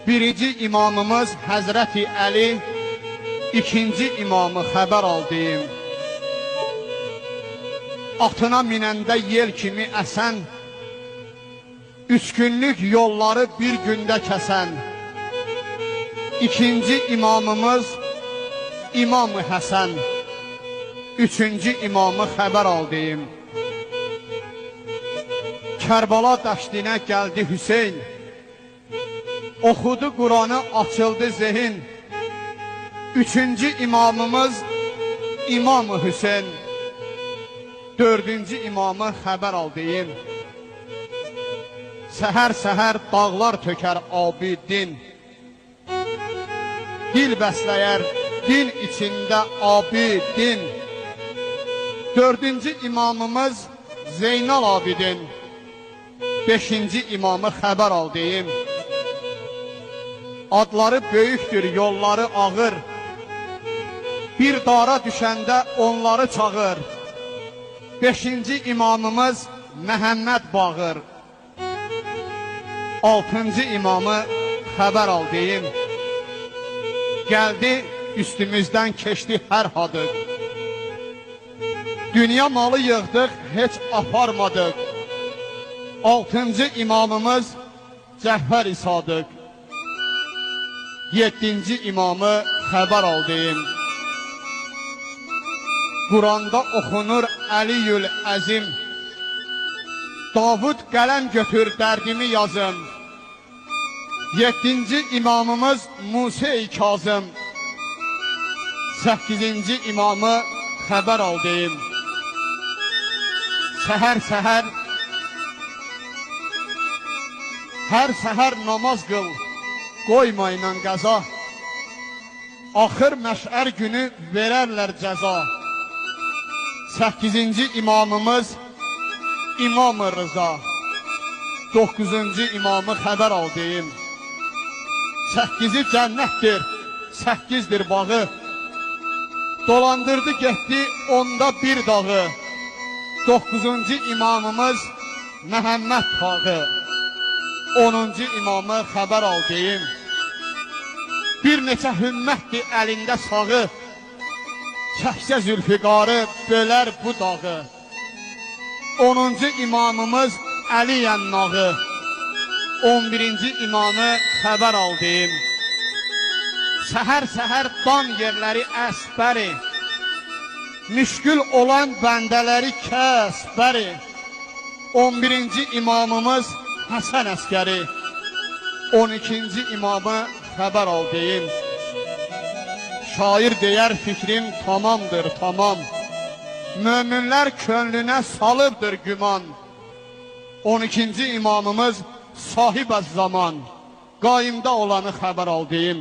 Birinci imamımız Həzrəti Əli, ikinci imamı xəbər aldıyım. Atına minəndə yel kimi əsən, 3 günlük yolları bir gündə kəsən. İkinci imamımız İmam-ı Həsən, üçüncü imamı xəbər aldıyım. Kərbala dəştinə gəldi Hüseyn, oxudu Quranı, açıldı zehin. Üçüncü imamımız İmam-ı Hüseyn, dördüncü imamı xəbər aldıyım. Səhər-səhər dağlar tökər abi din, dil bəsləyər din içində abi din. Dördüncü imamımız Zeynal Abidin, beşinci imamı xəbər aldıyım. Adları böyükdür, yolları ağır, bir dara düşəndə onları çağır. Beşinci imamımız Məhəmməd Bağır, altıncı imamı xəbər aldıyım. Gəldi üstümüzdən keçdi hər hadıq, dünya malı yığdıq, heç aparmadıq. Altıncı imamımız Cəhfər İsadıq, yedinci imamı xəbər aldıyım. Quranda oxunur Əliyül Əzim, Davud qələm götür dərdimi yazım. Yedinci imamımız Musa-i Kazım, səkkizinci imamı xəbər aldıyım. Səhər-səhər, hər səhər namaz qıl, qoymayla qəza. Axır məşər günü verərlər cəza. Səkkizinci imamımız İmam-ı Rıza, dokuzuncu imamı xəbər aldıyım. Səkkizi cənnətdir, səkkizdir bağı, dolandırdı getdi onda bir dağı. Dokuzuncu imamımız Məhəmməd Tağı, onuncu imamı xəbər aldıyım. Bir neçə hümmətdir əlində sağı, çəksə Zülfiqarı bölər bu dağı. Onuncu imamımız Əli Yənnağı, 11-ci imamı xəbər aldıyım. Səhər-səhər dan yerləri əsbəri, müşkül olan bəndələri kəsbəri. 11-ci imamımız Həsən Əskəri, 12-ci imamı xəbər aldıyım. Şair deyər fikrim tamamdır, tamam, möminlər könlünə salıbdır güman. 12-ci imamımız Sahib-əz-zaman, qaimdə olanı xəbər aldıyım.